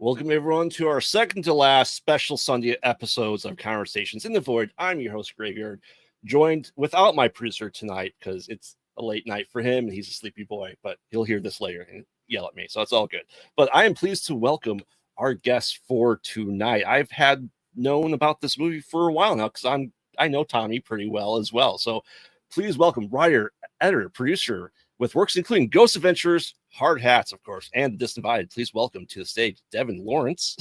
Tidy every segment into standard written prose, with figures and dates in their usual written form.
Welcome everyone to our second to last special Sunday episodes of Conversations in the Void. I'm your host, Graveyard, joined without my producer tonight because it's a late night for him and he's a sleepy boy, but he'll hear this later and yell at me, so it's all good. But I am pleased to welcome our guest for tonight. I've had known about this movie for a while now because I know Tommy pretty well as well. So please welcome writer, editor, producer with works including Ghost Adventures, Hard Hats, of course, and The Disinvited. Please welcome to the stage Devin Lawrence.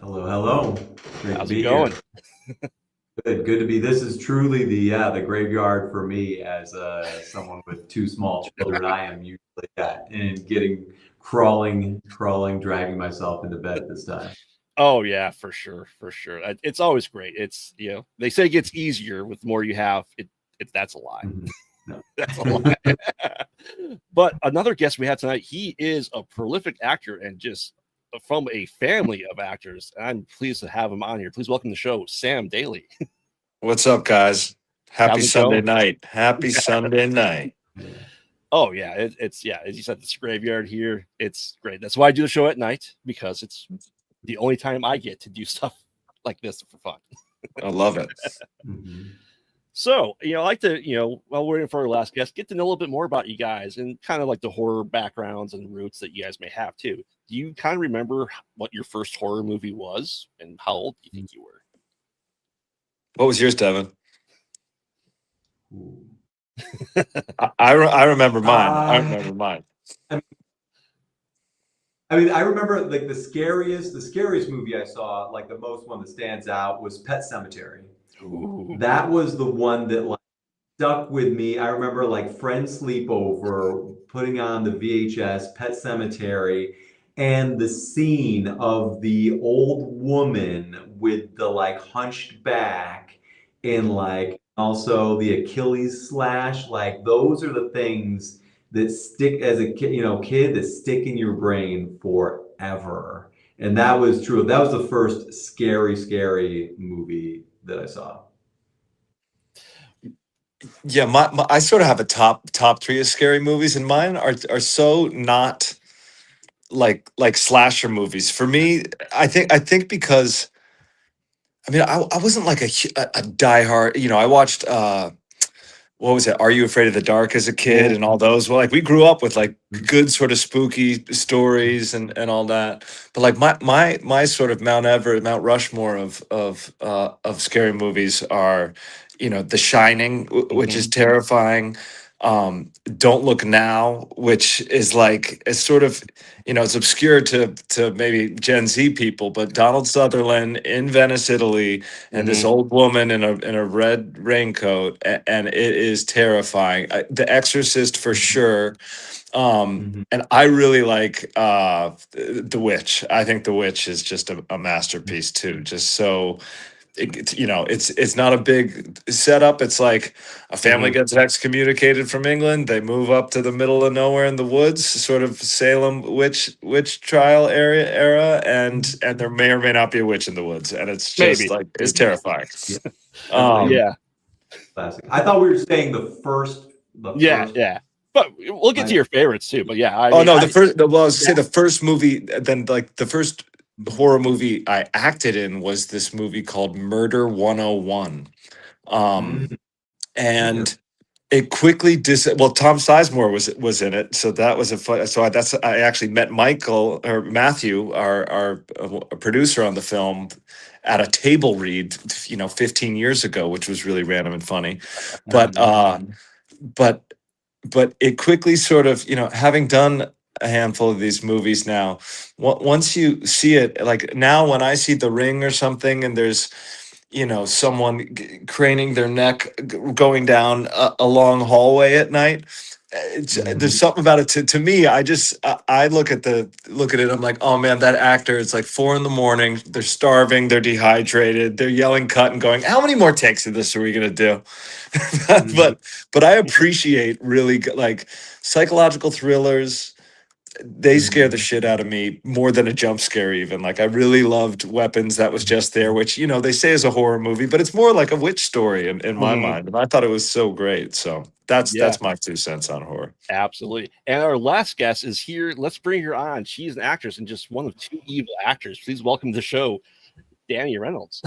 Hello, hello. Great How's to be it going? Here. Good to be. This is truly the graveyard for me as someone with two small children. I am usually and getting crawling, dragging myself into bed at this time. Oh yeah, for sure. It's always great. It's they say it gets easier with the more you have. That's a lie. Mm-hmm. No. That's a lie. But another guest we had tonight, he is a prolific actor and just from a family of actors. I'm pleased to have him on here. Please welcome to the show, Sam Daly. What's up, guys? Happy Sunday night. Happy Sunday night. Oh yeah, it's as you said, this graveyard here. It's great. That's why I do the show at night, because it's the only time I get to do stuff like this for fun. I love it. Mm-hmm. So, I like to, while we're waiting for our last guest, get to know a little bit more about you guys and kind of like the horror backgrounds and roots that you guys may have too. Do you kind of remember what your first horror movie was and how old do you think you were? What was yours, Devin? I remember mine. I remember mine. I remember like the scariest movie I saw, like the most one that stands out was Pet Sematary. Ooh. That was the one that like stuck with me. I remember like friends sleepover, putting on the VHS Pet Sematary, and the scene of the old woman with the like hunched back and like also the Achilles slash. Like those are the things that stick as a kid that stick in your brain forever. And that was true. That was the first scary movie that I saw. Yeah, I sort of have a top three of scary movies, and mine are so not like slasher movies. For me, I think because I wasn't like a diehard. I watched what was it? Are You Afraid of the Dark as a kid and all those? Well, like we grew up with like good sort of spooky stories and all that. But like my sort of Mount Rushmore of scary movies are, The Shining, which is terrifying. Don't Look Now, which is like it's sort of it's obscure to maybe Gen Z people, but Donald Sutherland in Venice, Italy, and this old woman in a red raincoat, and it is terrifying. The Exorcist for sure. And I really like The Witch. I think The Witch is just a masterpiece too. Just so it's not a big setup. It's like a family gets excommunicated from England. They move up to the middle of nowhere in the woods, sort of Salem witch trial era, and there may or may not be a witch in the woods, and it's just like it's terrifying. Yeah. Classic. I thought we were saying the first. Yeah. But we'll get to your favorites too. But yeah, the first movie, then like the first horror movie I acted in was this movie called Murder 101. And it quickly Tom Sizemore was in it, so that was I actually met Matthew, our producer on the film, at a table read 15 years ago, which was really random and funny. But it quickly sort of, having done a handful of these movies now, once you see it, like now when I see The Ring or something and there's, someone craning their neck going down a long hallway at night, there's something about it to me. I look at it. I'm like, oh man, that actor, it's like 4 a.m. They're starving. They're dehydrated. They're yelling cut and going, how many more takes of this are we going to do? But I appreciate really like psychological thrillers, they scare the shit out of me more than a jump scare even. Like I really loved Weapons That Was Just There, which, you know, they say is a horror movie, but it's more like a witch story in my mind. And I thought it was so great. So that's my 2 cents on horror. Absolutely. And our last guest is here. Let's bring her on. She's an actress and just one of 2 evil actors. Please welcome to the show, Dani Reynolds.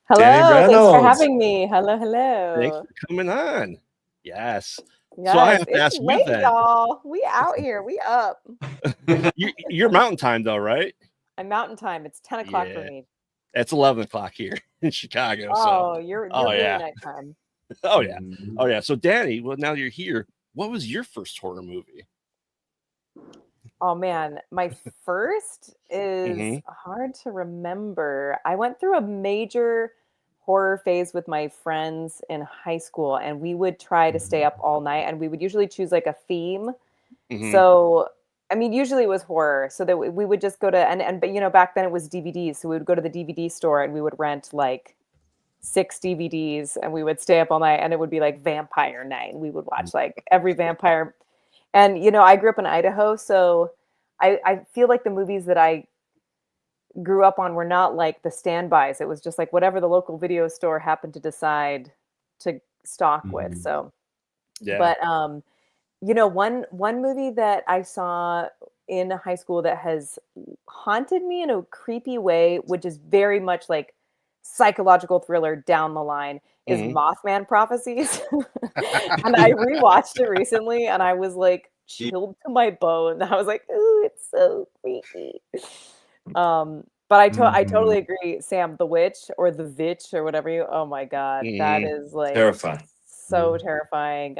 Hello, Dani thanks for Reynolds. having me. Hello. Thanks for coming on. Yes. Yes, So I have to it's ask you late, then. y'all. We out here. We up. You're mountain time though, right? I'm mountain time. It's 10 o'clock for Yeah. me. It's 11 o'clock here in Chicago. Oh, So you're oh, really yeah. nighttime. oh yeah. Oh yeah. So Dani, well, now you're here. What was your first horror movie? Oh man, my first is hard to remember. I went through a major horror phase with my friends in high school, and we would try to stay up all night, and we would usually choose like a theme. So I mean, usually it was horror, so that we would just go to but you know, back then it was DVDs, so we would go to the DVD store and we would rent like 6 DVDs, and we would stay up all night, and it would be like Vampire Night, and we would watch like every vampire. And you know, I grew up in Idaho, so I feel like the movies that I grew up on were not like the standbys. It was just like whatever the local video store happened to decide to stock with. So Yeah. but you know, one movie that I saw in high school that has haunted me in a creepy way, which is very much like psychological thriller down the line, is Mothman Prophecies. And I rewatched it recently, and I was like chilled to my bone. I was like, ooh, it's so creepy. But I totally agree, Sam, the witch or the vitch or whatever you, oh my God, that is like Terrifying. so terrifying.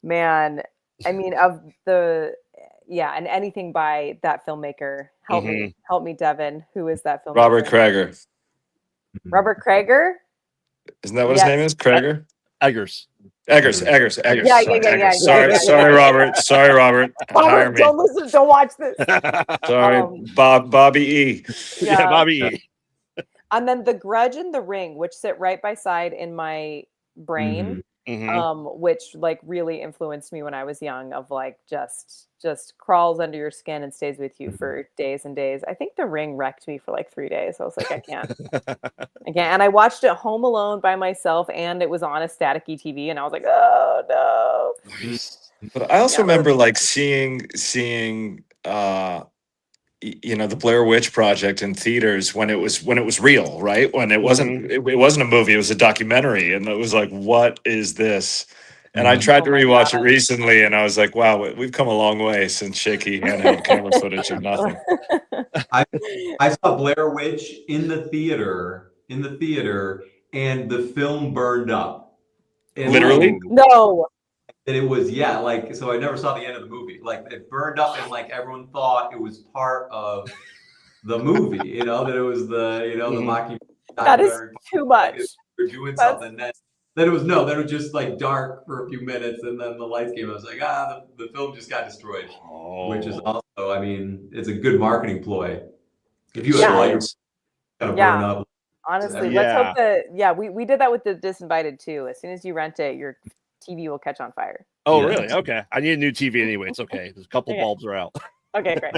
Man, I mean, of the, and anything by that filmmaker. Help me, Devin. Who is that filmmaker? Robert Krager. Robert Krager? Isn't that what his name is? Krager? Eggers. Eggers. Yeah. Sorry, Robert. Sorry, Robert. Hire me. Don't listen. Don't watch this. Sorry, Bobby E. Yeah, Bobby E. And then The Grudge and The Ring, which sit right by side in my brain, which like really influenced me when I was young, of like just crawls under your skin and stays with you for days and days. I think The Ring wrecked me for like 3 days. I was like, I can't. And I watched it home alone by myself, and it was on a staticky TV, and I was like, oh no. But I also remember like seeing you know, the Blair Witch Project in theaters when it was real, right? When it wasn't it wasn't a movie, it was a documentary, and it was like, what is this? And I tried to rewatch it recently, and I was like, wow, we've come a long way since shaky handheld camera footage of nothing. I saw Blair Witch in the theater, and the film burned up. And Literally? No. And it was, like, so I never saw the end of the movie. Like, it burned up, and like everyone thought it was part of the movie, you know, that it was the, you know, the mockumentary. That is too much. We're doing something. Then it was just like dark for a few minutes, and then the lights came. I was like, the film just got destroyed, which is also, I mean, it's a good marketing ploy. If you have lights, kind of burn up. Honestly, let's hope that. We did that with The Disinvited too. As soon as you rent it, your TV will catch on fire. Oh, really? Okay. I need a new TV anyway. It's okay. There's a couple bulbs are out. Okay, great.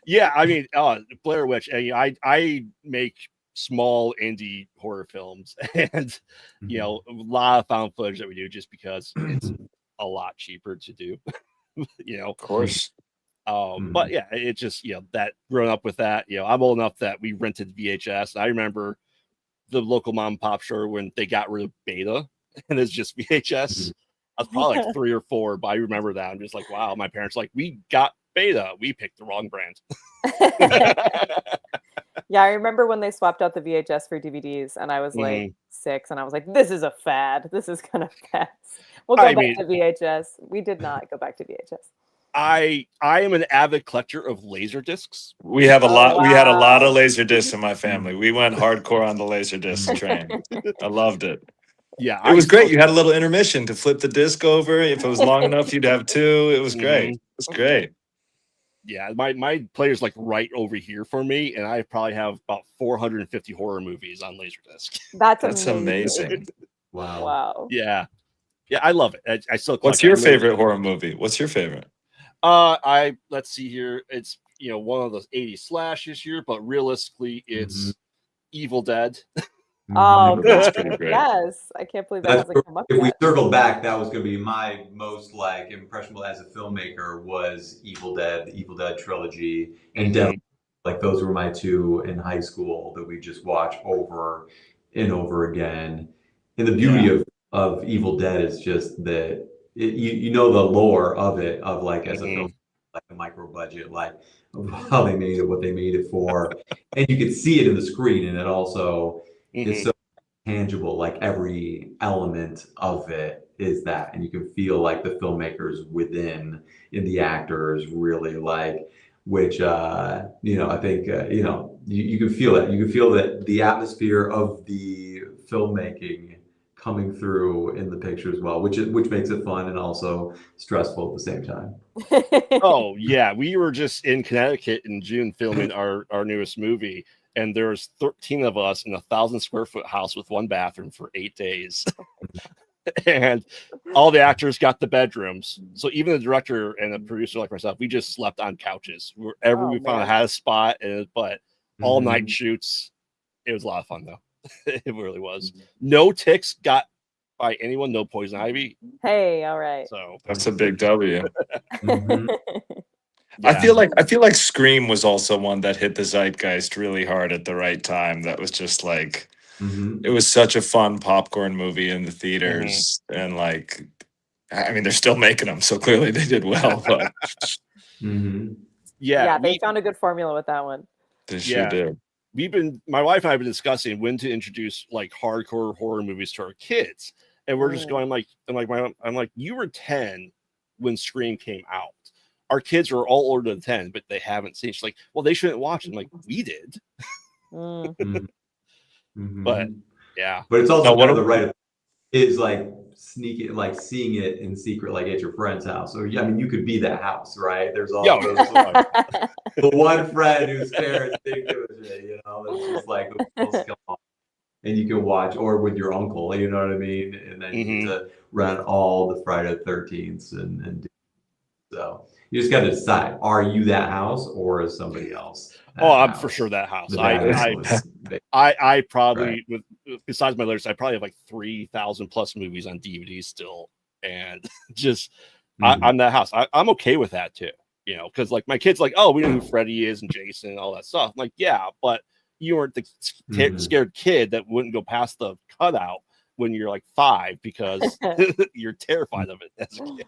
Yeah, I mean, Blair Witch. I make small indie horror films, and you know, a lot of found footage that we do just because it's a lot cheaper to do. You know, of course. But yeah, it just, you know, that growing up with that, you know, I'm old enough that we rented VHS. I remember the local mom and pop store when they got rid of Beta, and it's just VHS. I was probably like 3 or 4, but I remember that. I'm just like, wow, my parents like, we got Beta. We picked the wrong brand. Yeah, I remember when they swapped out the VHS for DVDs, and I was like 6, and I was like, this is a fad. This is gonna pass. We'll go back to VHS. We did not go back to VHS. I am an avid collector of laser discs. We have a lot. Wow. We had a lot of laser discs in my family. We went hardcore on the laser disc train. I loved it. Yeah, it was great. You had a little intermission to flip the disc over. If it was long enough, you'd have 2. It was great. It was great. Yeah, my player's like right over here for me, and I probably have about 450 horror movies on Laserdisc. That's amazing. Wow. Yeah, I love it. I still. What's your favorite horror movie? What's your favorite? Let's see here. It's one of those 80s slashes here, but realistically, it's Evil Dead. Oh That's god, pretty great. yes! I can't believe that That's hasn't come up if we yet. circle back, that was going to be my most like impressionable as a filmmaker was Evil Dead, the Evil Dead trilogy, and Devil. Like those were my two in high school that we just watch over and over again. And the beauty of Evil Dead is just that you know the lore of it, of like as a film, like a micro budget, like of how they made it, what they made it for, and you can see it in the screen, and it also is so tangible, like every element of it is that, and you can feel like the filmmakers within in the actors really like, which I think you can feel it. You can feel that the atmosphere of the filmmaking coming through in the picture as well, which makes it fun and also stressful at the same time. Oh yeah, we were just in Connecticut in June filming our newest movie, and there was 13 of us in a 1,000-square-foot house with one bathroom for 8 days. And all the actors got the bedrooms. So even the director and the producer like myself, we just slept on couches wherever we found had a spot. But all night shoots, it was a lot of fun though. It really was. No ticks got by anyone, no poison ivy. Hey, all right. So That's a big W. Yeah. I feel like Scream was also one that hit the zeitgeist really hard at the right time. That was just like it was such a fun popcorn movie in the theaters, and like I mean they're still making them, so clearly they did well. But yeah, they found a good formula with that one. They sure did. My wife and I have been discussing when to introduce like hardcore horror movies to our kids, and we're just going like, I'm like, you were 10 when Scream came out. Our kids are all older than 10, but they haven't seen it. She's like, well, they shouldn't watch it. I'm like, we did. But yeah. But it's also kind of the right is like sneaking, like seeing it in secret, like at your friend's house. Or I mean, you could be that house, right? There's all those the one friend whose parents think it was it's just like and you can watch, or with your uncle, you know what I mean? And then you get to run all the Friday the 13th and do so. You just got to decide: are you that house, or is somebody else? I'm for sure that house. I probably besides my lyrics, I probably have like 3,000 plus movies on DVD still, and just I'm that house. I'm okay with that too, because like my kids like, oh, we know who Freddy is and Jason and all that stuff. I'm like, yeah, but you weren't the scared kid that wouldn't go past the cutout when you're like 5 because you're terrified of it as a kid.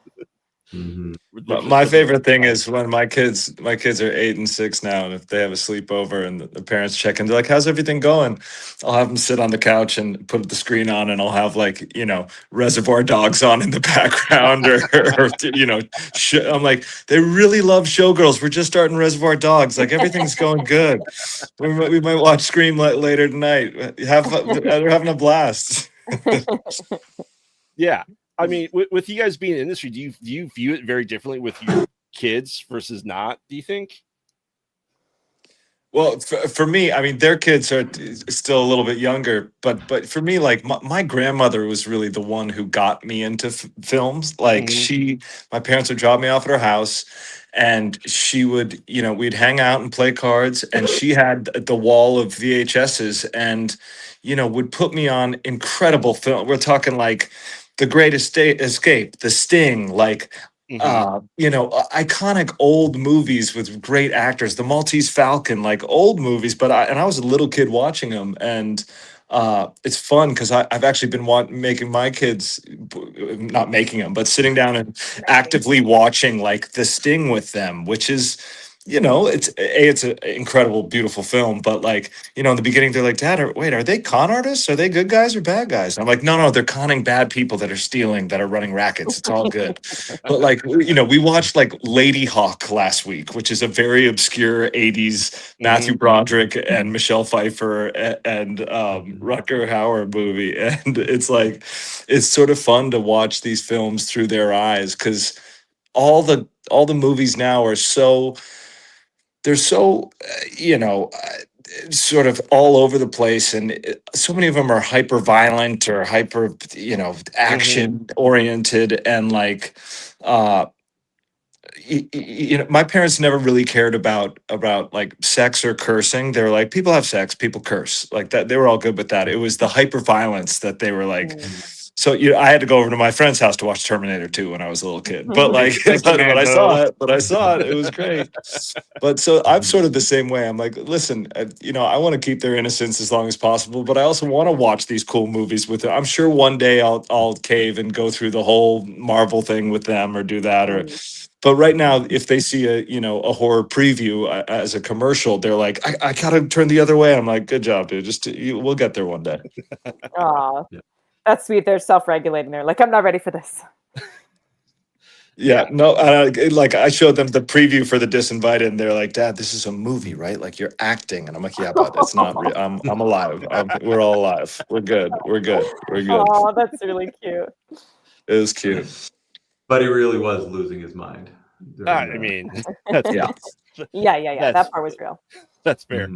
My favorite thing is when my kids are 8 and 6 now, and if they have a sleepover and the parents check in, they're like, how's everything going? I'll have them sit on the couch and put the screen on, and I'll have like Reservoir Dogs on in the background or I'm like, they really love Showgirls, we're just starting Reservoir Dogs, like everything's going good. We might watch Scream later tonight. They're having a blast. Yeah. I mean, with you guys being in the industry, do you view it very differently with your kids versus not, do you think? Well, for me, I mean, their kids are still a little bit younger, but for me, like my grandmother was really the one who got me into films. Like my parents would drop me off at her house, and she would, we'd hang out and play cards, and she had the wall of VHSs, and would put me on incredible film. We're talking like The Great Escape, The Sting, like iconic old movies with great actors, The Maltese Falcon, like old movies. But I was a little kid watching them, and it's fun because I've actually been making my kids, not making them, but sitting down and actively watching like The Sting with them, which is, it's an incredible, beautiful film. But like, in the beginning, they're like, Dad, are they con artists? Are they good guys or bad guys? And I'm like, no, they're conning bad people that are stealing, that are running rackets. It's all good. But like, we watched like Lady Hawk last week, which is a very obscure 80s Matthew Broderick and Michelle Pfeiffer and Rutger Hauer movie. And it's like, it's sort of fun to watch these films through their eyes, because all the movies now are so sort of all over the place, and so many of them are hyper violent or hyper action oriented, and like my parents never really cared about like sex or cursing. They were like, people have sex, people curse, like that. They were all good with that. It was the hyper violence that they were like. So I had to go over to my friend's house to watch Terminator 2 when I was a little kid. But like, but I saw it. But I saw it. It was great. But so I'm sort of the same way. I'm like, listen, I want to keep their innocence as long as possible, but I also want to watch these cool movies with them. I'm sure one day I'll cave and go through the whole Marvel thing with them or do that or. But right now, if they see a horror preview as a commercial, they're like, I gotta turn the other way. I'm like, good job, dude. We'll get there one day. Aw, that's sweet. They're self-regulating. They're like, I'm not ready for this. Yeah, no, like I showed them the preview for The Disinvited, and they're like, "Dad, this is a movie, right? Like you're acting." And I'm like, "Yeah, but it's not real. I'm alive. We're all alive. We're good. We're good. We're good." Oh, that's really cute. It was cute. But he really was losing his mind. I mean, that's Yeah. Yeah. That part was real. That's fair.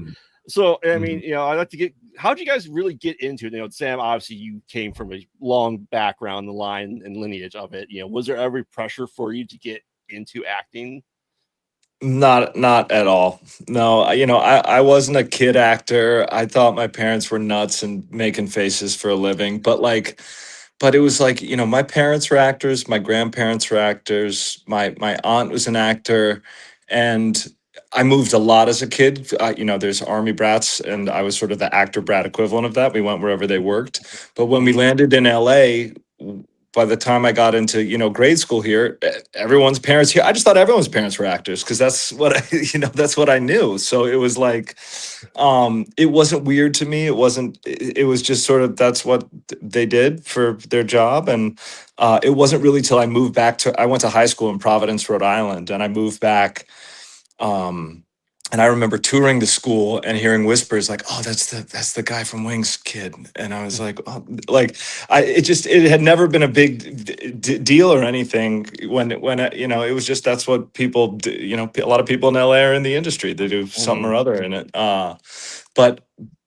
So, I mean, I'd like to get, how did you guys really get into it? Sam, obviously you came from a long background, the line and lineage of it. Was there ever pressure for you to get into acting? Not at all. No, I wasn't a kid actor. I thought my parents were nuts and making faces for a living, but it was like, my parents were actors, my grandparents were actors, my aunt was an actor, and I moved a lot as a kid. There's army brats, and I was sort of the actor brat equivalent of that. We went wherever they worked. But when we landed in LA, by the time I got into, grade school here, everyone's parents here, I just thought everyone's parents were actors because that's what that's what I knew. So it was like, it wasn't weird to me. It was just sort of, that's what they did for their job. And it wasn't really till I moved back I went to high school in Providence, Rhode Island, and I moved back. And I remember touring the school and hearing whispers like, "Oh, that's the guy from Wings kid," and I was like, "Oh," like it had never been a big deal or anything when it was just, that's what people do. A lot of people in LA are in the industry. They do something or other in it.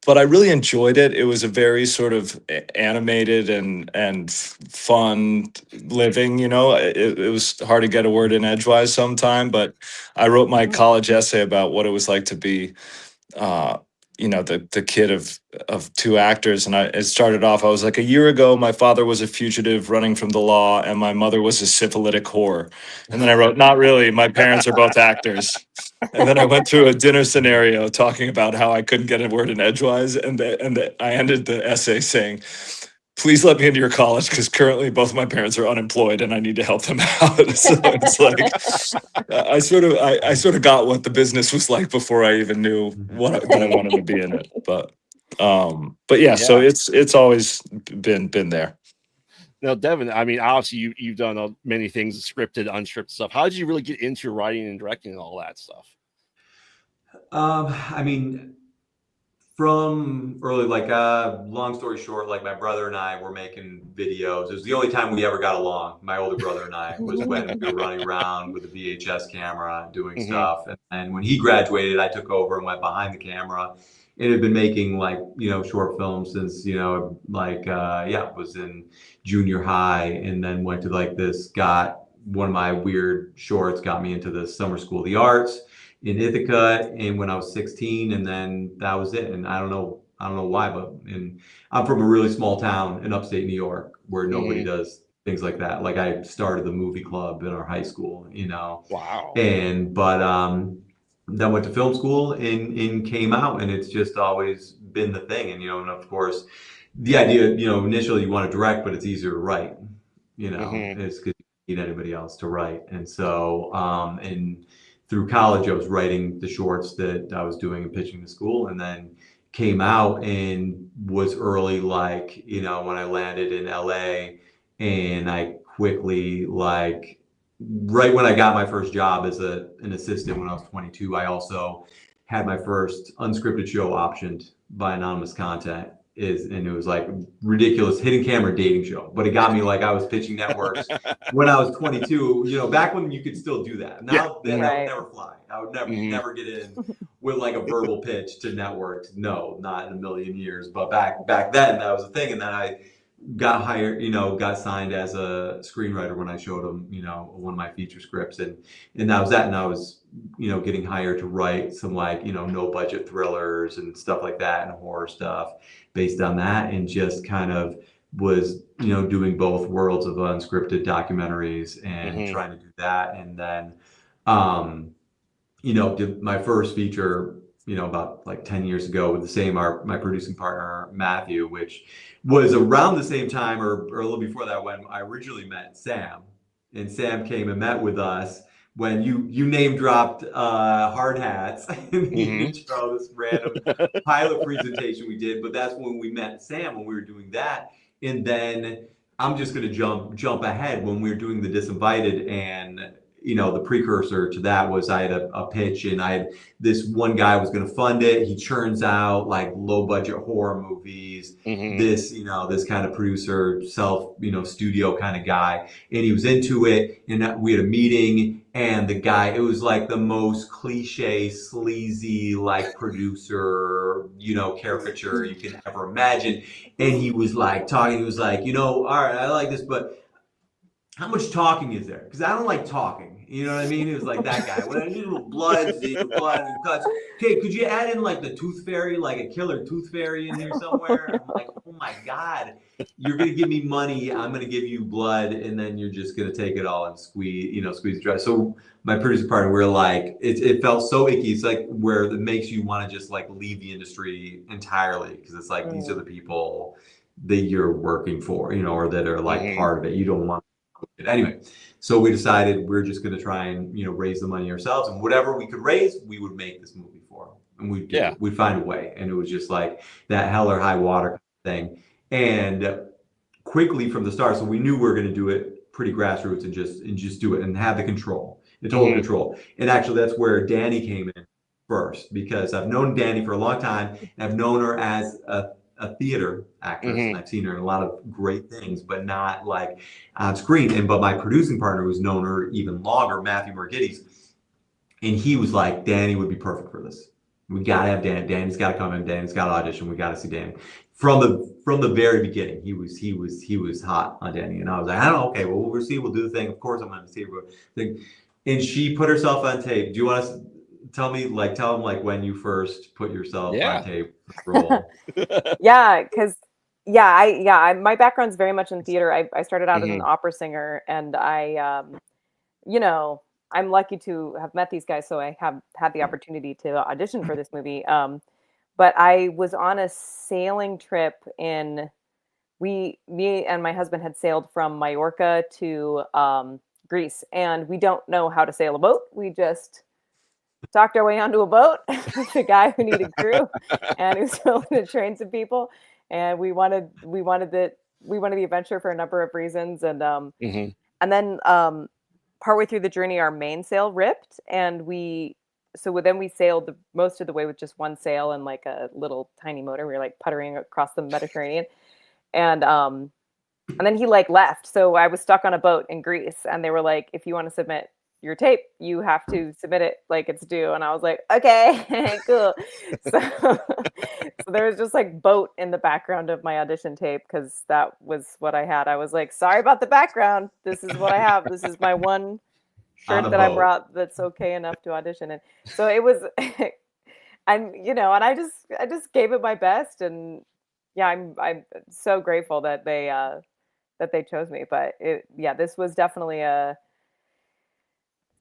But I really enjoyed it. It was a very sort of animated and fun living. It was hard to get a word in edgewise sometime, but I wrote my college essay about what it was like to be, the kid of two actors. And it started off, I was like, a year ago, my father was a fugitive running from the law, and my mother was a syphilitic whore. And then I wrote, not really. My parents are both actors. And then I went through a dinner scenario talking about how I couldn't get a word in edgewise. And I ended the essay saying, please let me into your college because currently both my parents are unemployed and I need to help them out. So it's like, I sort of got what the business was like before I even knew that I wanted to be in it. But yeah, so it's always been there. Now, Devin, I mean, obviously you've done many things, scripted, unscripted stuff. How did you really get into writing and directing and all that stuff? I mean, from early, long story short, like my brother and I were making videos. It was the only time we ever got along, my older brother and I, was when we were running around with a VHS camera doing stuff. And when he graduated, I took over and went behind the camera and had been making short films since, was in junior high, and then went to one of my weird shorts got me into the Summer School of the Arts in Ithaca, and when I was 16, and then that was it. And I don't know why, but I'm from a really small town in upstate New York where nobody does things like that. Like I started the movie club in our high school, Wow. Then went to film school and came out, and it's just always been the thing. And and of course, the idea, initially you want to direct, but it's easier to write. It's because you need anybody else to write, and so and through college, I was writing the shorts that I was doing and pitching to school, and then came out and was early, when I landed in LA, and I quickly, right when I got my first job as an assistant when I was 22, I also had my first unscripted show optioned by Anonymous Content. And it was like ridiculous hidden camera dating show, but it got me I was pitching networks when I was 22, back when you could still do that. Now that would never fly. I would never get in with a verbal pitch to networks. No, not in a million years. But back then that was a thing. And then I got hired, got signed as a screenwriter when I showed him, one of my feature scripts, and that was that. And I was, getting hired to write some like, no budget thrillers and stuff like that and horror stuff based on that, and just kind of was, doing both worlds of unscripted documentaries and trying to do that. And then, um, did my first feature, about like 10 years ago with my producing partner, Matthew, which was around the same time or a little before that when I originally met Sam. And Sam came and met with us when you name dropped Hard Hats in the intro, this random pilot presentation we did. But that's when we met Sam when we were doing that. And then I'm just going to jump ahead when we were doing The Disinvited, and the precursor to that was I had a pitch, and I had this one guy was going to fund it. He churns out like low budget horror movies. This, this kind of producer, studio kind of guy, and he was into it. And we had a meeting, and the guy, it was like the most cliche, sleazy, like producer, caricature you can ever imagine. And he was like talking. He was like, all right, I like this, but how much talking is there? Because I don't like talking. You know what I mean? It was like that guy. Well, blood and cuts. Okay, could you add in like the tooth fairy, like a killer tooth fairy in here somewhere? I'm like, oh my God, you're gonna give me money. I'm gonna give you blood, and then you're just gonna take it all and squeeze it dry. So my producer partner, we're like, it felt so icky. It's like where it makes you want to just like leave the industry entirely, because it's like these are the people that you're working for, or that are like part of it. You don't want. Anyway, so we decided we're just going to try and raise the money ourselves, and whatever we could raise, we would make this movie for, and we'd find a way. And it was just like that hell or high water thing. And quickly from the start, so we knew we were going to do it pretty grassroots and just do it and have the total control. And actually, that's where Dani came in first, because I've known Dani for a long time, and I've known her as a theater actress, and I've seen her in a lot of great things, but not like on screen. But my producing partner, who's known her even longer, Matthew Margittis, and he was like, Dani would be perfect for this. We gotta have Dani. Dani's got to come in. Dani's got to audition. We got to see Dani. From the very beginning, he was hot on Dani, and I was like, I don't know. Okay, well, we'll see. We'll do the thing. Of course, I'm going to see her thing. And she put herself on tape. Do you want to tell him like when you first put yourself on tape role? Yeah, because my background's very much in theater. I started out as an opera singer, and I'm lucky to have met these guys, so I have had the opportunity to audition for this movie. But I was on a sailing trip me and my husband had sailed from Mallorca to Greece, and we don't know how to sail a boat. We just talked our way onto a boat with a guy who needed crew, and he was willing to train some people. And we wanted the adventure for a number of reasons. And then partway through the journey, our mainsail ripped, and then we sailed most of the way with just one sail and like a little tiny motor. We were like puttering across the Mediterranean, and then he like left. So I was stuck on a boat in Greece, and they were like, if you want to submit your tape, you have to submit it like it's due. And I was like, okay, cool. So there was just like boat in the background of my audition tape, because that was what I had. I was like, sorry about the background. This is what I have. This is my one shirt that I brought that's okay enough to audition in. So it was, and I just gave it my best. And yeah, I'm so grateful that they chose me. But this was definitely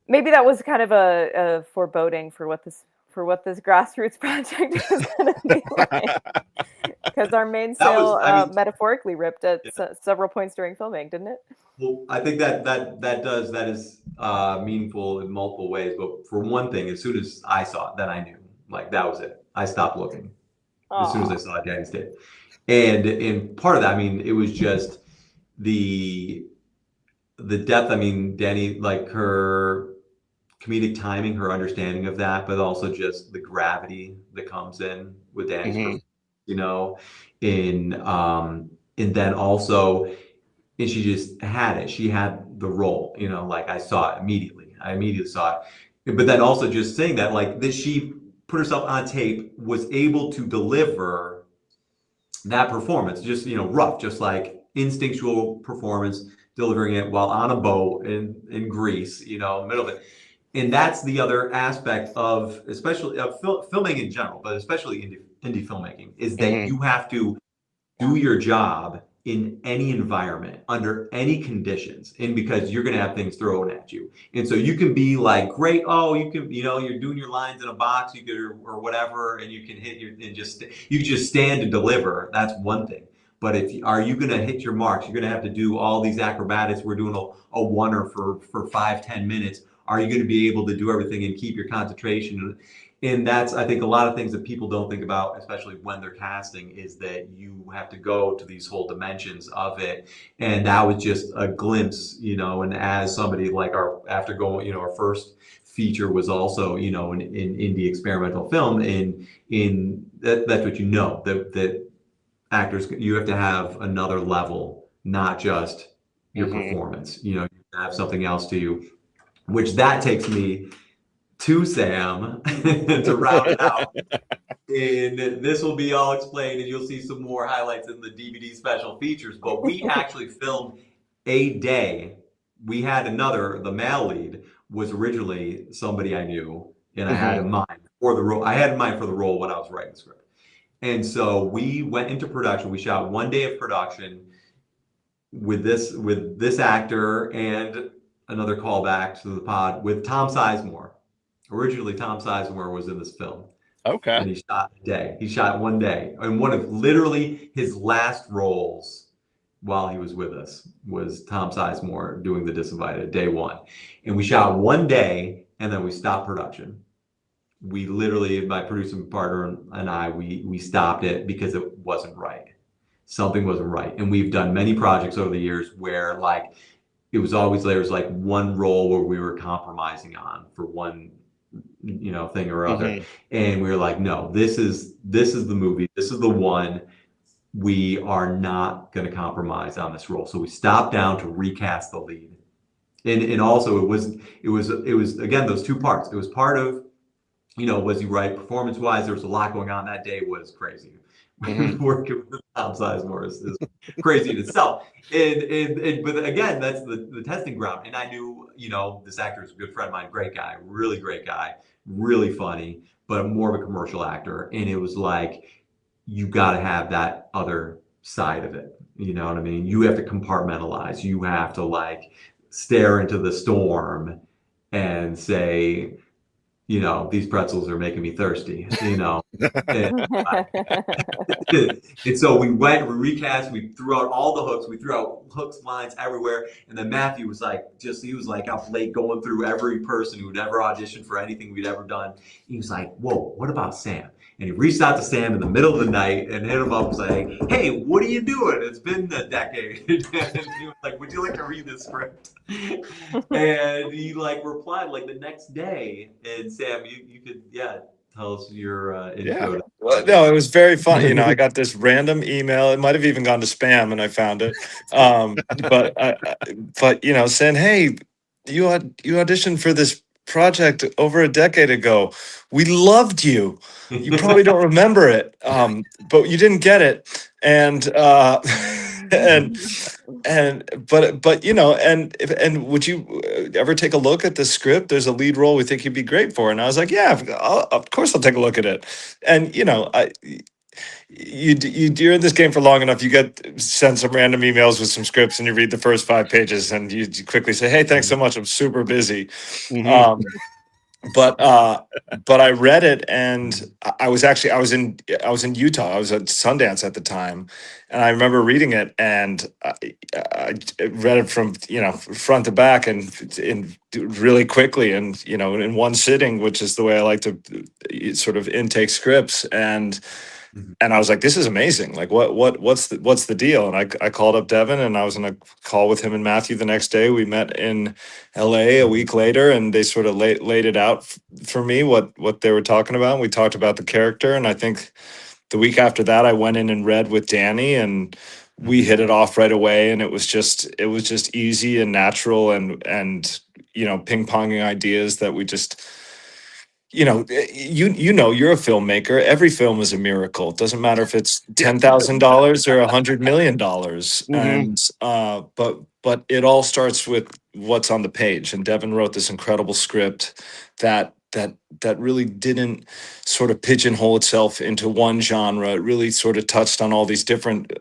maybe that was kind of a foreboding for what this grassroots project is going to be like, because our mainsail metaphorically ripped at several points during filming, didn't it? Well, I think that is meaningful in multiple ways. But for one thing, as soon as I saw it, then I knew, like, that was it. I stopped looking as soon as I saw Dani's tape, and part of that, I mean, it was just the depth. I mean, Dani, like, her comedic timing, her understanding of that, but also just the gravity that comes in with Dani's, and then also, and she just had it. She had the role, like I saw it immediately. I immediately saw it. But then also just saying that, like, that she put herself on tape, was able to deliver that performance, just, rough, just like instinctual performance, delivering it while on a boat in Greece, you know, middle of it. And that's the other aspect of, especially of filming in general, but especially indie filmmaking, is that you have to do your job in any environment, under any conditions, and because you're going to have things thrown at you. And so you can be like, great, oh, you can, you know, you're doing your lines in a box, you could, or whatever, and you can hit your, and just, you just stand and deliver. That's one thing. But are you going to hit your marks? You're going to have to do all these acrobatics. We're doing a oneer for 5-10 minutes. Are you going to be able to do everything and keep your concentration? And that's, I think, a lot of things that people don't think about, especially when they're casting, is that you have to go to these whole dimensions of it. And that was just a glimpse, you know, and as somebody like after going, you know, our first feature was also, you know, in indie experimental film, that's what, you know, that actors, you have to have another level, not just your performance, you know, you have something else to you, which that takes me to Sam to round it out. And this will be all explained, and you'll see some more highlights in the DVD special features. But we actually filmed a day. We had the male lead was originally somebody I knew, and I had in mind for the role. I had in mind for the role when I was writing the script. And so we went into production. We shot one day of production with this actor and another callback to the pod with Tom Sizemore. Originally, Tom Sizemore was in this film. Okay. And he shot a day. He shot one day. And one of literally his last roles while he was with us was Tom Sizemore doing The Disinvited, day one. And we shot one day, and then we stopped production. We literally, my producing partner and I, we stopped it because it wasn't right. Something wasn't right. And we've done many projects over the years where, like, it was always, there was like one role where we were compromising on for one, you know, thing or other. And we were like, no, this is the movie. This is the one. We are not going to compromise on this role. So we stopped down to recast the lead. And also it was again, those two parts. It was part of, you know, was he right performance wise? There was a lot going on that day. It was crazy. Working with Tom Sizemore is crazy in itself. And but again, that's the testing ground. And I knew, you know, this actor is a good friend of mine, great guy, really great guy, really funny, but more of a commercial actor. And it was like, you got to have that other side of it. You know what I mean? You have to compartmentalize. You have to, like, stare into the storm and say, you know, these pretzels are making me thirsty, you know. And so we recast, we threw out all the hooks, we threw out hooks, lines everywhere. And then Matthew was like, he was like up late going through every person who'd ever auditioned for anything we'd ever done. He was like, whoa, what about Sam? And he reached out to Sam in the middle of the night and hit him up and saying, hey, what are you doing? It's been a decade. And he was like, would you like to read this script? And he, like, replied like the next day. And Sam, you could, tell us your intro. Well, no, it was very funny. You know, I got this random email. It might have even gone to spam, and I found it. But you know, saying, "Hey, you auditioned for this project over a decade ago. We loved you. You probably don't remember it, but you didn't get it." And but you know, and would you ever take a look at the script? There's a lead role we think you'd be great for. And I was like, yeah, of course I'll take a look at it. And you know, you're in this game for long enough, you get sent some random emails with some scripts, and you read the first 5 pages, and you quickly say, hey, thanks so much, I'm super busy. But I read it, and I was in Utah. I was at Sundance at the time, and I remember reading it, and I read it from, you know, front to back, and in really quickly, and, you know, in one sitting, which is the way I like to sort of intake scripts. And I was like, this is amazing. Like, what's the deal? And I called up Devin, and I was in a call with him and Matthew the next day. We met in LA a week later, and they sort of laid it out for me, what they were talking about. And we talked about the character. And I think the week after that, I went in and read with Dani, and we hit it off right away. And it was just easy and natural, and, you know, ping ponging ideas that we just, you know, you're a filmmaker. Every film is a miracle. It doesn't matter if it's Yeah. $10,000 or $100 million. Mhm. And but it all starts with what's on the page. And Devin wrote this incredible script that really didn't sort of pigeonhole itself into one genre. It really sort of touched on all these different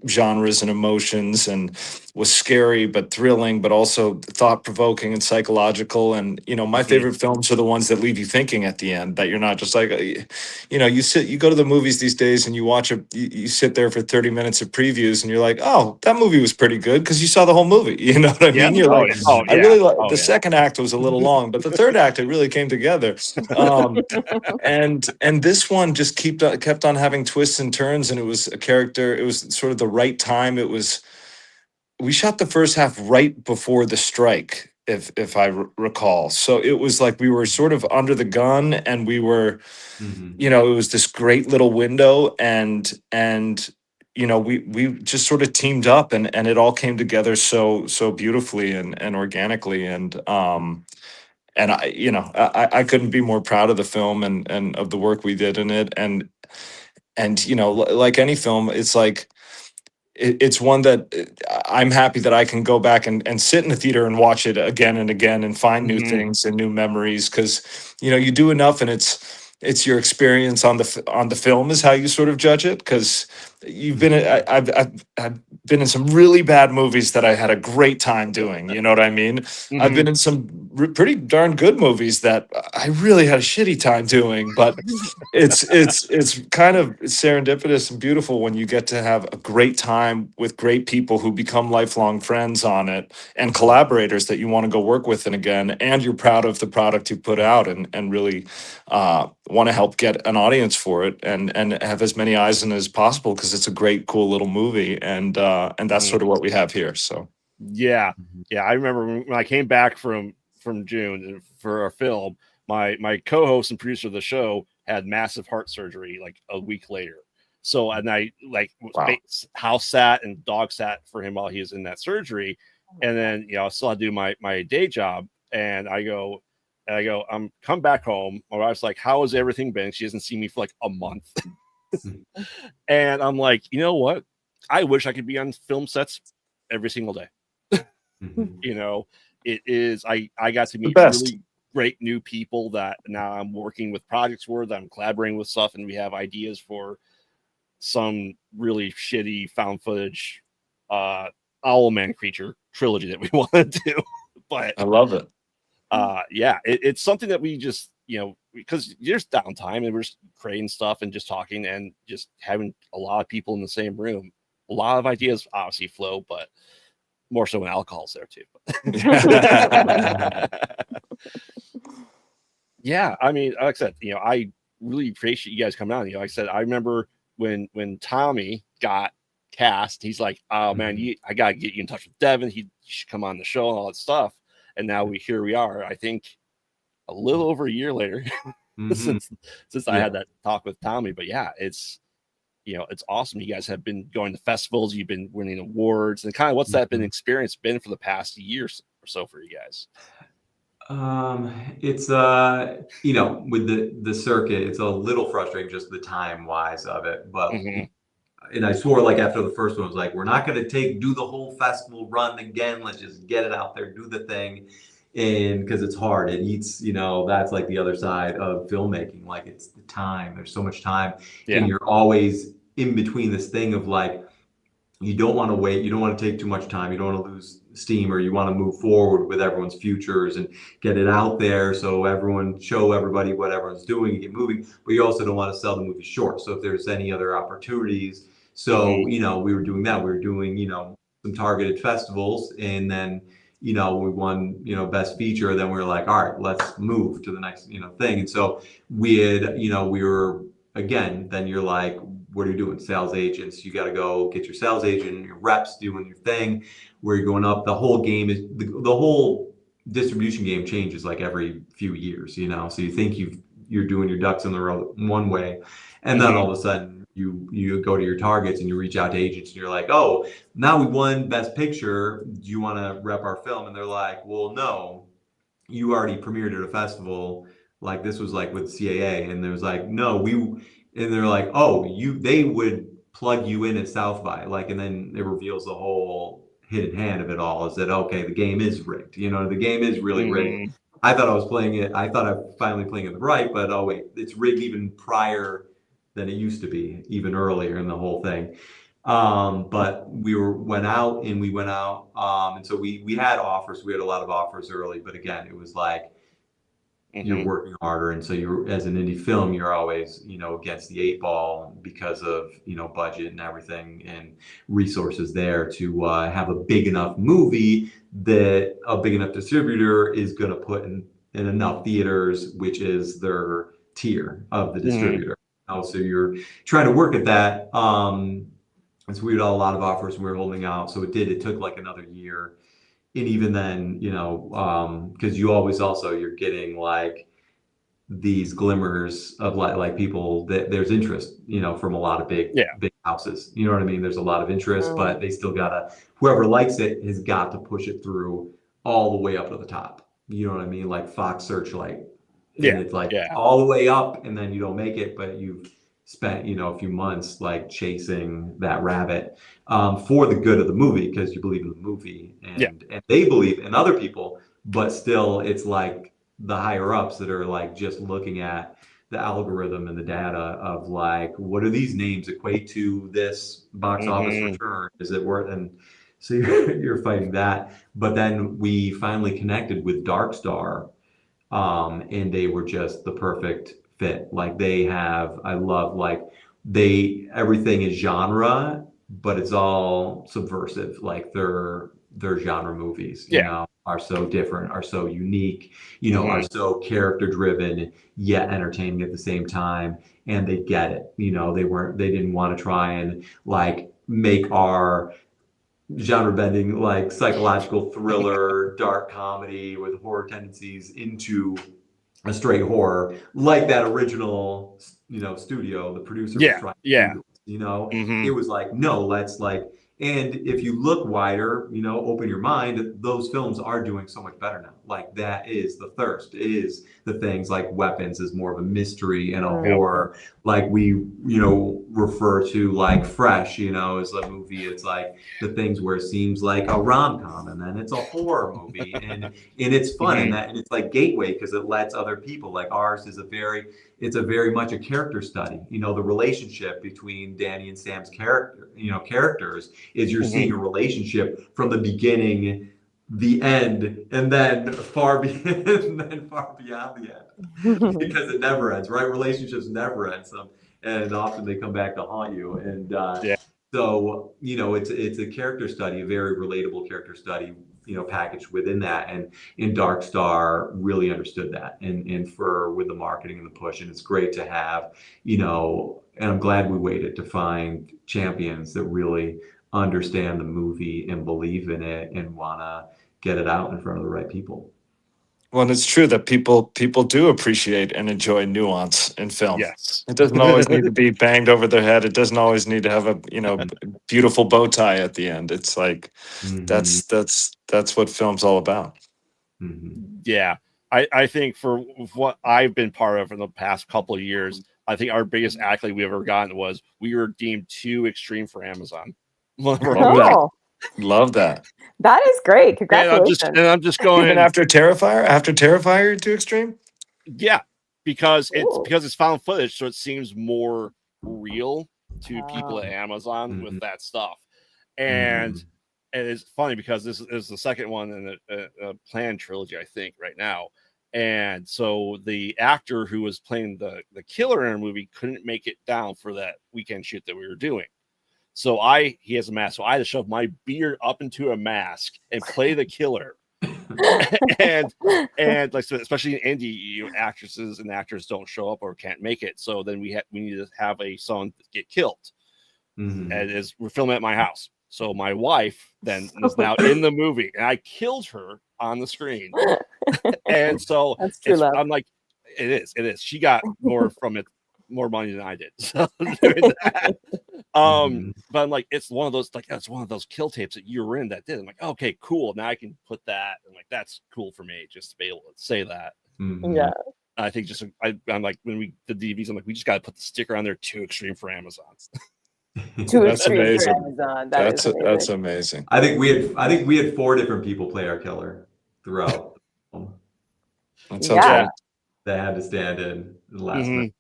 genres and emotions, and was scary but thrilling, but also thought provoking and psychological. And my Mhm. favorite films are the ones that leave you thinking at the end. That you're not just like, you go to the movies these days and you watch you sit there for 30 minutes of previews and you're like, oh, that movie was pretty good because you saw the whole movie. You know what I Yeah. mean? You're Oh like, yeah. Oh I yeah. really like Oh the yeah. second act was a little long, but the third act it really came together. Um, and this one just kept on having twists and turns, and it was a character. It was sort of the right time. We shot the first half right before the strike, if I recall. So it was like we were sort of under the gun, and we were, Mhm. it was this great little window, and we just sort of teamed up, and it all came together so beautifully and organically. And I couldn't be more proud of the film and of the work we did in it. And like any film, it's like it's one that I'm happy that I can go back and sit in the theater and watch it again and again and find new Mhm. things and new memories, because you do enough, and it's your experience on the film is how you sort of judge it, because you've been I've been in some really bad movies that I had a great time doing. You know what I mean? I've Mhm. been in some pretty darn good movies that I really had a shitty time doing, but it's kind of serendipitous and beautiful when you get to have a great time with great people who become lifelong friends on it, and collaborators that you want to go work with and again, and you're proud of the product you put out, and really want to help get an audience for it, and have as many eyes in it as possible, because it's a great cool little movie, and that's Mhm. sort of what we have here. So Yeah. Yeah. I remember when I came back from June for our film, my co-host and producer of the show had massive heart surgery like a week later. So and I like wow. house sat and dog sat for him while he was in that surgery. And then I still had to do my day job. And I'm come back home. My wife's like, how has everything been? She hasn't seen me for like a month. And I'm like, you know what? I wish I could be on film sets every single day. Mhm. It is I got to The meet best. really great new people that now I'm working with projects with, I'm collaborating with stuff, and we have ideas for some really shitty found footage Owlman creature trilogy that we want to do. But I love it. yeah, it's something that we just because there's downtime and we're just creating stuff and just talking and just having a lot of people in the same room. A lot of ideas obviously flow, but more so when alcohol's there too. Yeah, I mean, like I said, I really appreciate you guys coming on. Like I said, I remember when Tommy got cast, he's like, "Oh man, I gotta get you in touch with Devin. He should come on the show and all that stuff." And now here we are. I think a little over a year later Mhm. since I had that talk with Tommy. But yeah, it's awesome. You guys have been going to festivals, you've been winning awards, and kind of what's that been experience been for the past years or so for you guys? It's with the circuit, it's a little frustrating just the time wise of it. But Mm-hmm. and I swore like after the first one, I was like, we're not gonna do the whole festival run again. Let's just get it out there, do the thing. And because it's hard, it eats, that's like the other side of filmmaking. Like it's the time. There's so much time, Yeah. and you're always in between this thing of like you don't want to wait, you don't want to take too much time, you don't want to lose steam, or you want to move forward with everyone's futures and get it out there so show everybody what everyone's doing and get moving, but you also don't want to sell the movie short. So if there's any other opportunities, Mm-hmm. we were doing that. We were doing, some targeted festivals, and then we won, best feature. Then we were like, all right, let's move to the next, thing. And so we were, again, then you're like, what are you doing? Sales agents. You got to go get your sales agent, your reps doing your thing, where you're going up. The whole game is the whole distribution game changes like every few years, So you think you're doing your ducks in the row one way, and then Mm-hmm. all of a sudden you go to your targets and you reach out to agents and you're like, oh, now we won best picture. Do you want to rep our film? And they're like, well, no, you already premiered at a festival. Like this was like with CAA, and there was like, no, and they're like, oh, they would plug you in at South by, like, and then it reveals the whole hidden hand of it all is that, okay, the game is rigged. The game is really rigged. I thought I was playing it. I thought I was finally playing it right, but oh wait, it's rigged even prior than it used to be, even earlier in the whole thing. But we went out, and so we had offers. We had a lot of offers early, but again, it was like you're working harder, and so you're, as an indie film, you're always against the 8 ball because of budget and everything and resources there to have a big enough movie that a big enough distributor is going to put in enough theaters, which is their tier of the distributor. So you're trying to work at that. And so we had a lot of offers, and we were holding out. So it took like another year. And even then, because you always also, you're getting like these glimmers of like people that there's interest, from a lot of big houses. You know what I mean? There's a lot of interest, but they still gotta, whoever likes it has got to push it through all the way up to the top. You know what I mean? Like Fox Searchlight. And it's like all the way up, and then you don't make it, but you've spent a few months like chasing that rabbit for the good of the movie, because you believe in the movie, and they believe in other people, but still it's like the higher ups that are like just looking at the algorithm and the data of like, what do these names equate to this box office return? Is it worth? And so you're fighting that. But then we finally connected with Dark Star, and they were just the perfect fit. Like I love like everything is genre, but it's all subversive. Like their genre movies, are so different, are so unique, are so character driven, yet entertaining at the same time. And they get it. They didn't want to try and like make our genre bending, like psychological thriller, dark comedy with horror tendencies into a straight horror, like that original, studio, the producer was trying to do. It was like, no, let's like, and if you look wider, open your mind, those films are doing so much better now. Like that is the thirst, is the things like Weapons is more of a mystery and a horror. Like we, refer to like Fresh, as a movie. It's like the things where it seems like a rom-com, and then it's a horror movie, and it's fun, and it's like gateway, because it lets other people, like ours is it's a very much a character study. The relationship between Dani and Sam's characters is you're seeing a relationship from the beginning, the end, and then far beyond the end, because it never ends, right? Relationships never end, and often they come back to haunt you. And so it's a character study, a very relatable character study, packaged within that. And in Dark Star really understood that, and with the marketing and the push. And it's great to have, and I'm glad we waited to find champions that really understand the movie and believe in it and want to get it out in front of the right people. Well, it's true that people do appreciate and enjoy nuance in film. Yes. It doesn't always need to be banged over their head. It doesn't always need to have a beautiful bow tie at the end. It's like that's what film's all about. Yeah, I think for what I've been part of in the past couple of years, I think our biggest accolade we ever gotten was we were deemed too extreme for Amazon. Love that. That is great. Congratulations. And I'm just going, even after Terrifier, you're too extreme. Yeah, because it's found footage, so it seems more real to people at Amazon with that stuff. And it's funny because this is the second one in a planned trilogy, I think, right now. And so the actor who was playing the killer in our movie couldn't make it down for that weekend shoot that we were doing. So he has a mask. So I had to shove my beard up into a mask and play the killer. and like, so especially in indie, actresses and actors don't show up or can't make it. So then we need to have someone get killed. And we're filming at my house. So my wife then is now in the movie, and I killed her on the screen. And so that's true love. I'm like, it is. She got more from it, more money than I did. So doing that. But I'm like, it's one of those, like, that's one of those kill tapes that you were in that did. I'm like, okay, cool. Now I can put that, and like, that's cool for me just to be able to say that. Yeah. I think just I'm like when we the DVDs, I'm like we just got to put the sticker on there. Too extreme for Amazon. Too That's extreme for amazing. Amazon. That's Amazing. amazing. I think we had 4 different people play our killer throughout the film. That sounds Yeah. fun. That had to stand in the last minute.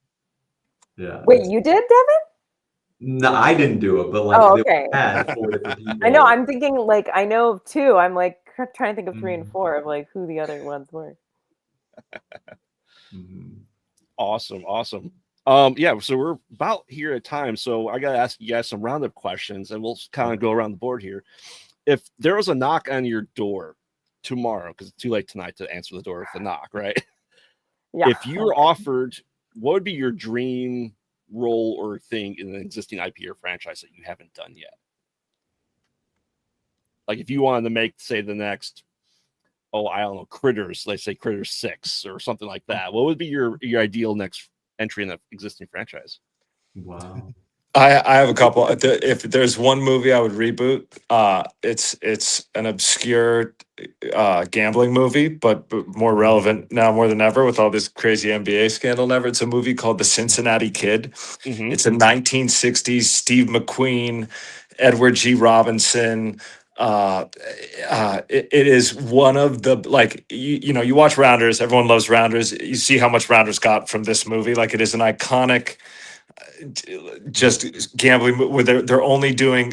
Yeah. Wait, you did, Devin? No, I didn't do it, but like Oh, they okay. had 4 different people. I know. I'm thinking like I know of 2. I'm like trying to think of 3 and Mhm. 4 of like who the other ones were. Mhm. Awesome. Yeah, so we're about here at time. So I gotta ask you guys some roundup questions, and we'll kind of go around the board here. If there was a knock on your door tomorrow, because it's too late tonight to answer the door with the knock, right? Yeah. If you were offered, what would be your dream role or thing in an existing IP or franchise that you haven't done yet? Like if you wanted to make, say, the next, I don't know, Critters, let's say Critters 6 or something like that. What would be your ideal next entry in the existing franchise? Wow. I have a couple. If there's one movie I would reboot, it's an obscure gambling movie, but more relevant now more than ever with all this crazy NBA scandal. Never. It's a movie called The Cincinnati Kid. Mm-hmm. It's a 1960s Steve McQueen, Edward G. Robinson. It is one of the you watch Rounders. Everyone loves Rounders. You see how much Rounders got from this movie. Like it is an iconic just gambling where they're only doing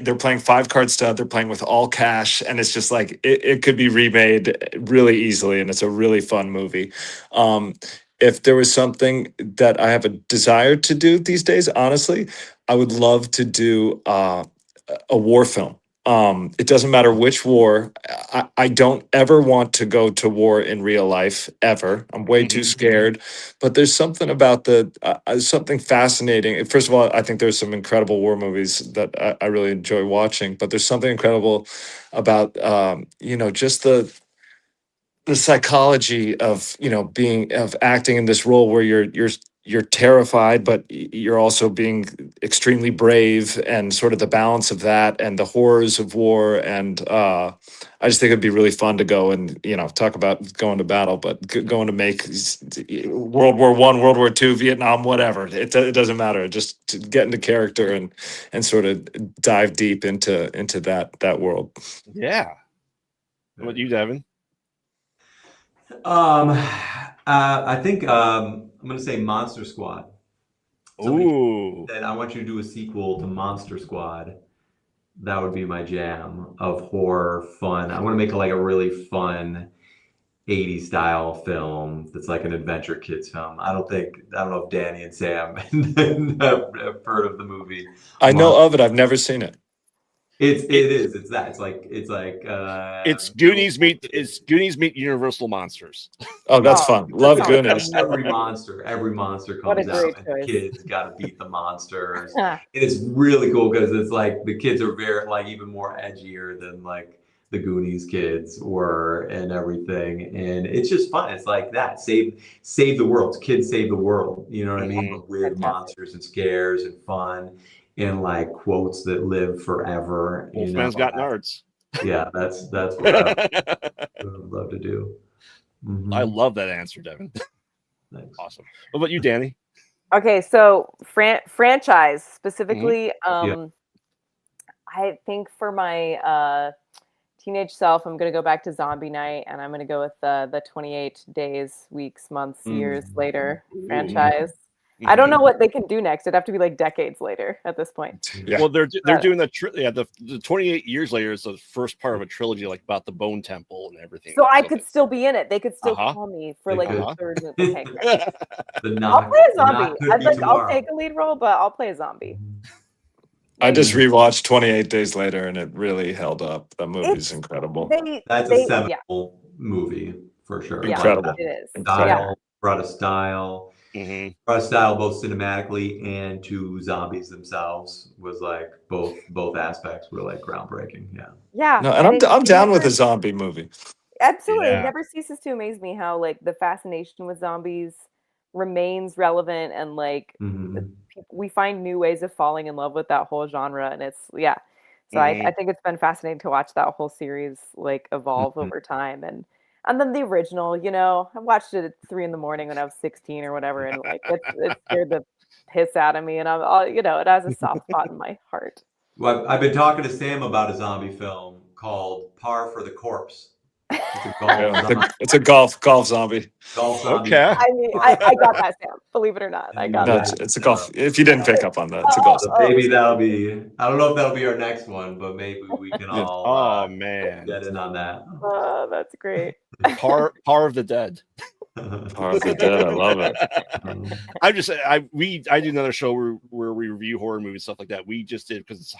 they're playing 5-card stud, they're playing with all cash, and it's just like it could be remade really easily, and it's a really fun movie. If there was something that I have a desire to do these days, honestly, I would love to do a war film. It doesn't matter which war. I don't ever want to go to war in real life ever. I'm way too scared. But there's something about something fascinating. First of all, I think there's some incredible war movies that I really enjoy watching. But there's something incredible about just the psychology of acting in this role where you're terrified, but you're also being extremely brave, and sort of the balance of that and the horrors of war. And I just think it'd be really fun to go and talk about going to battle, but going to make World War I, World War II, Vietnam, whatever. It doesn't matter. Just to get into character and sort of dive deep into that world. Yeah. What about you, Devin? I think I'm gonna say Monster Squad. Ooh. That I want you to do a sequel to Monster Squad. That would be my jam of horror fun. I want to make like a really fun 80s style film that's like an adventure kids film. I don't know if Danny and Sam have heard of the movie. I know of it. I've never seen it. It's Goonies meet Universal Monsters. Oh, that's fun. Love sounds Goonies. every monster What a comes great out and choice. the kids got to beat the monsters. And it's really cool because it's like the kids are very like even more edgier than like the Goonies kids were and everything. And it's just fun. It's like that. Save the world. Kids save the world. You know what I mean? But with Fantastic. monsters and scares and fun and like quotes that live forever. Wolfman's got nards. Yeah, that's what I would love to do. Mm-hmm. I love that answer, Devin. Thanks. Awesome. What about you, Dani? Okay, so franchise specifically, Yeah. I think for my teenage self, I'm going to go back to Zombie Night, and I'm going to go with the 28 days, weeks, months, years later franchise. I don't know what they can do next. It'd have to be like decades later at this point. Yeah. Well, they're doing the 28 years later is the first part of a trilogy, like about the Bone Temple and everything. So I could still be in it. They could still Uh-huh. call me for like the third movie. Okay, I'll play a zombie. I'll take a lead role, but I'll play a zombie. I just rewatched 28 Days Later, and it really held up. That movie's incredible. That's a seminal movie for sure. Incredible. It is. Incredible. Brought a style. Brought a style both cinematically and to zombies themselves. Was like both aspects were like groundbreaking. Yeah. No, and I'm down with a zombie movie. Absolutely. Yeah. It never ceases to amaze me how like the fascination with zombies remains relevant, and like we find new ways of falling in love with that whole genre, and it's so I think it's been fascinating to watch that whole series like evolve over time. And And then the original, you know, I watched it at 3 in the morning when I was 16 or whatever, and like it scared the piss out of me, and you know, it has a soft spot in my heart. Well, I've been talking to Sam about a zombie film called Par for the Corpse. It's a golf zombie. It's a golf zombie. Golf zombie. Okay. I mean, I got that, Sam. Believe it or not, I got No, that. it's a golf. If you didn't pick up on that, it's a golf. So maybe that'll be. I don't know if that'll be our next one, but maybe we can Yeah. all Oh man, get in on that. Oh, that's great. Par of the Dead. Par of the Dead. I love it. I do another show where we review horror movies, stuff like that. We just did, because it's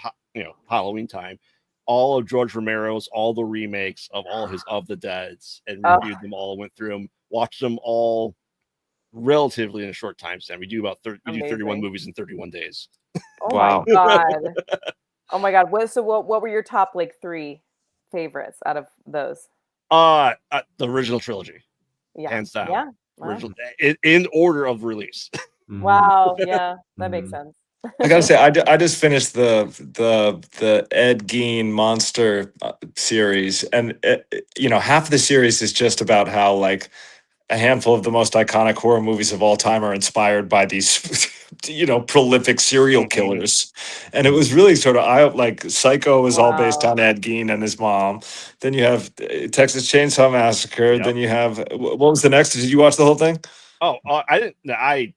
Halloween time, all of George Romero's, all the remakes of all his Of the Deads, and reviewed them all, went through them, watched them all relatively in a short time span. We do about 31 movies in 31 days. Oh Wow. my god. Oh my god. What were your top like 3 favorites out of those? The original trilogy. Yeah. Hands down. Yeah. Wow. Original, in order of release. Wow. Yeah, that makes sense. I gotta say, I just finished the Ed Gein monster series, and half of the series is just about how like a handful of the most iconic horror movies of all time are inspired by these prolific serial killers. And it was really sort of like Psycho is all based on Ed Gein and his mom. Then you have Texas Chainsaw Massacre. Yep. Then you have, what was the next? Did you watch the whole thing? Oh, I didn't.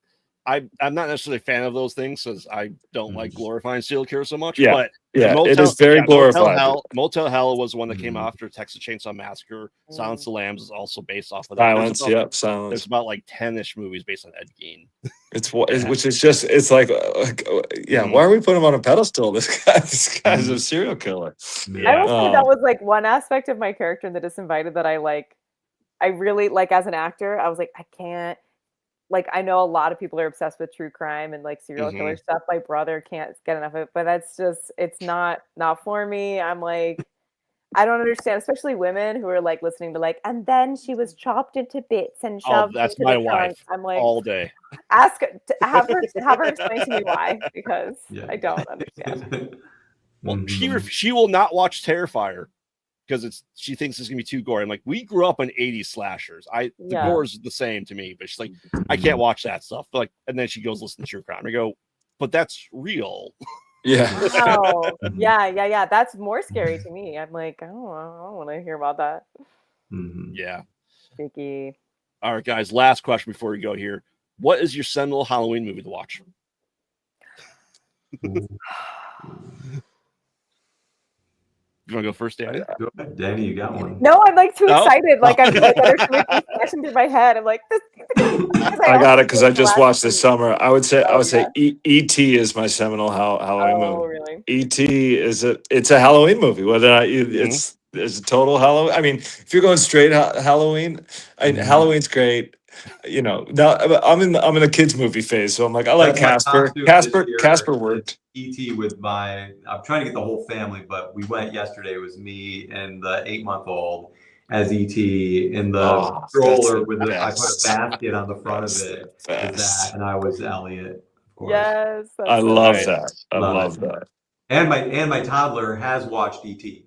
I'm not necessarily a fan of those things, because I don't like glorifying serial killers so much. Yeah. But It is very glorified. Motel Hell was one that came after Texas Chainsaw Massacre. Silence of the Lambs is also based off of that. Silence. There's Silence. about like 10-ish movies based on Ed Gein. Which is just, it's like, why are we putting him on a pedestal? This guy's a serial killer. I will say that was like one aspect of my character in The Disinvited that I really like as an actor. I was like, I can't. Like, I know a lot of people are obsessed with true crime and like serial killer stuff. My brother can't get enough of it, but it's not for me. I'm like, I don't understand, especially women who are like listening to like, and then she was chopped into bits and shoved. That's into my the trunk. wife. I'm like, all day. have her explain to me why, because I don't understand. Well, she will not watch Terrifier, because she thinks it's gonna be too gory. I'm like, we grew up on 80s slashers. The gore is the same to me, but she's like, I can't watch that stuff. But like, and then she goes listen to true crime. I go, but that's real. Yeah. Wow. Yeah. That's more scary to me. I'm like, I don't want to hear about that. Yeah. Freaky. All right, guys. Last question before we go here. What is your seminal Halloween movie to watch? You want to go first, Dani? Go ahead, Dani, you got one. No, I'm like too excited. Like I'm like there's so much flashing through my head. I'm like this. I got it because I just watched this summer. I would say E.T. is my seminal Halloween movie. Really? E.T. it's a Halloween movie. Whether or not it's a total Halloween. I mean, if you're going straight Halloween, Halloween's great. Now I'm in the kids movie phase, so I'm like, I like Casper. Casper worked. E.T. I'm trying to get the whole family, but we went yesterday. It was me and the 8-month-old as E.T. in the stroller with I put a basket on the front of it with that, and I was Elliot, of course. Yes, I love that. I love that. And my toddler has watched E.T.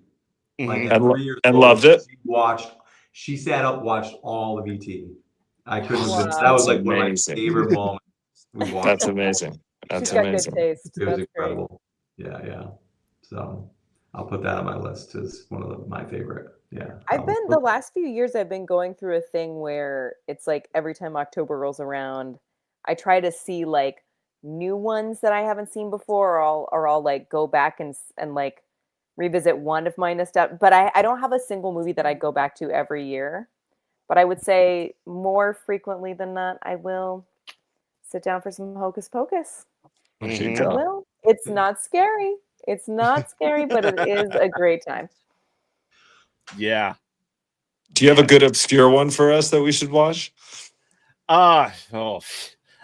Like at 3 years and old, loved it. She sat up, watched all of E.T. I couldn't. Wow. That was like That's one of my amazing. favorite moments. We watched. That's amazing. That's She's got amazing. good taste. It was That's incredible. Great. Yeah. So I'll put that on my list as one of my favorite. Yeah. The last few years I've been going through a thing where it's like every time October rolls around, I try to see like new ones that I haven't seen before, or I'll like go back and like revisit one of my nostalgia. But I don't have a single movie that I go back to every year. But I would say more frequently than not, I will sit down for some Hocus Pocus. I will. It's not scary. It's not scary, but it is a great time. Yeah. Do you have a good obscure one for us that we should watch? I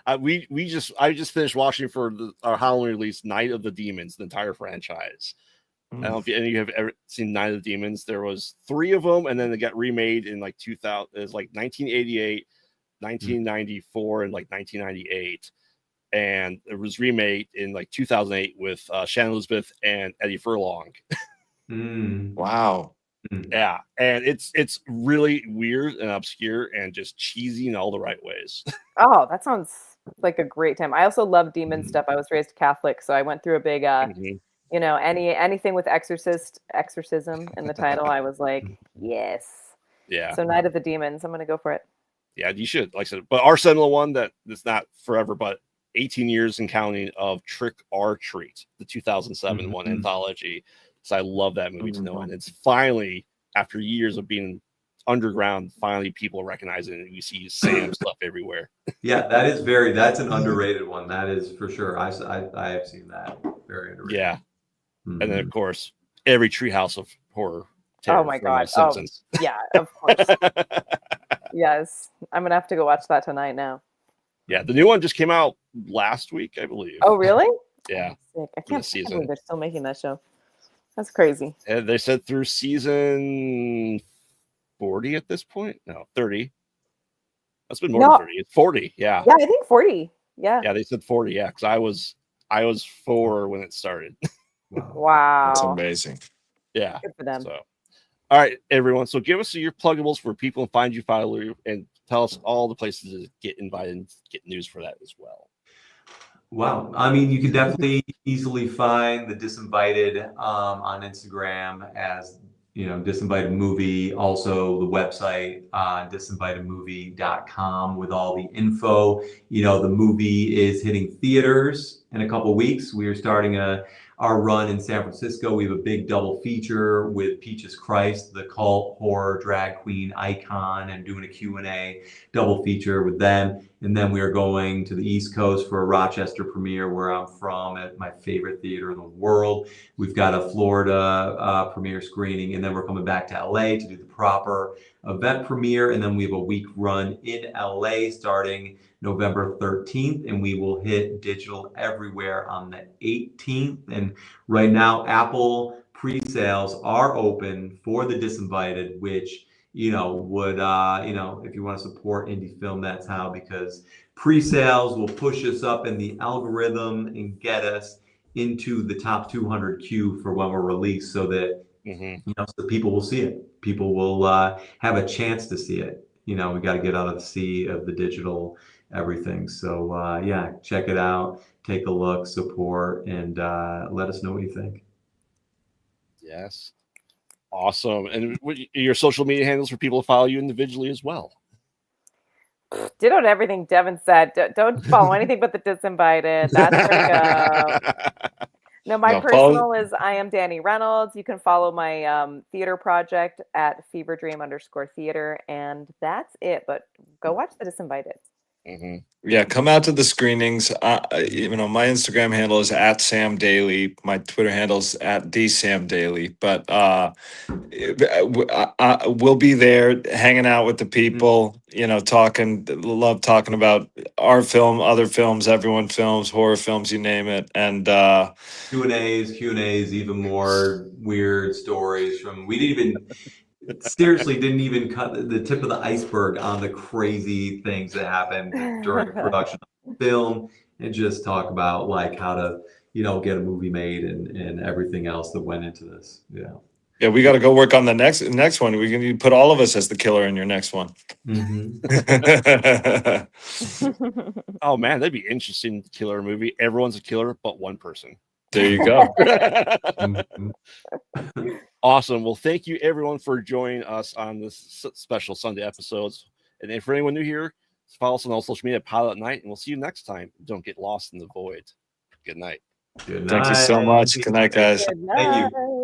just finished watching for our Halloween release, Night of the Demons, the entire franchise. I don't know if any of you have ever seen Night of the Demons. There was 3 of them, and then they got remade in like 2000. It was like 1988, 1994, and like 1998. And it was remade in like 2008 with Shannon Elizabeth and Eddie Furlong. Wow. Yeah, and it's really weird and obscure and just cheesy in all the right ways. Oh, that sounds like a great time. I also love demon stuff. I was raised Catholic, so I went through a big anything with exorcism in the title, I was like, yes. Yeah. So Night of the Demons, I'm gonna go for it. Yeah, you should, like I said. But our seminal one that's not forever, but 18 years and counting of Trick or Treat, the 2007 one anthology. So I love that movie to no end. It's finally, after years of being underground, finally people recognize it, and you see Sam stuff everywhere. Yeah, that's an underrated one. That is for sure. I have seen that. Very underrated. Yeah. And then of course every Treehouse of Horror. Oh my God. Simpsons. Yeah, of course. Yes. I'm gonna have to go watch that tonight now. Yeah, the new one just came out last week, I believe. Oh really? Yeah. I can't believe they're still making that show. That's crazy. And they said through season 40 at this point. No, 30. That's been more than 30. It's 40. Yeah. Yeah, I think 40. Yeah. Yeah, they said 40. Yeah, because I was 4 when it started. Wow. That's amazing. Yeah. Good for them. So, all right, everyone. So give us your pluggables where people can find you, follow you, and tell us all the places to get invited and get news for that as well. Wow. I mean, you can definitely easily find the Disinvited on Instagram as, Disinvited Movie. Also, the website, disinvitedmovie.com with all the info. The movie is hitting theaters in a couple weeks. We are starting our run in San Francisco. We have a big double feature with Peaches Christ, the cult horror drag queen icon, and doing a Q&A double feature with them. And then we are going to the East Coast for a Rochester premiere, where I'm from, at my favorite theater in the world. We've got a Florida premiere screening, and then we're coming back to LA to do the proper event premiere. And then we have a week run in LA starting November 13th, and we will hit digital everywhere on the 18th. And right now, Apple pre-sales are open for the Disinvited, which if you want to support indie film, that's how, because pre-sales will push us up in the algorithm and get us into the top 200 queue for when we're released, so that so people will see it. People will have a chance to see it. We got to get out of the sea of the digital everything. So check it out, take a look, support, and let us know what you think. Yes. Awesome. And your social media handles for people to follow you individually as well. Ditto to everything Devin said. Don't follow anything but the Disinvited. That's where to go. No, my personal is I am Dani Reynolds. You can follow my theater project at feverdream_theater, and that's it. But go watch the Disinvited. Yeah, come out to the screenings. My Instagram handle is at Sam Daly. My Twitter handle is at @DSamDaly. But we'll be there hanging out with the people, love talking about our film, other films, everyone films, horror films, you name it. And Q&As, even more weird stories from, seriously didn't even cut the tip of the iceberg on the crazy things that happened during the production of the film, and just talk about like how to get a movie made and everything else that went into this. Yeah, we got to go work on the next one. We can put all of us as the killer in your next one. Oh man, that'd be interesting. Killer movie. Everyone's a killer but one person. There you go. Awesome. Well, thank you everyone for joining us on this special Sunday episodes. And if for anyone new here, follow us on all social media at Pilot Night, and we'll see you next time. Don't get lost in the void. Good night. Good night. Thank you so much. Good night, guys. Good night. Thank you.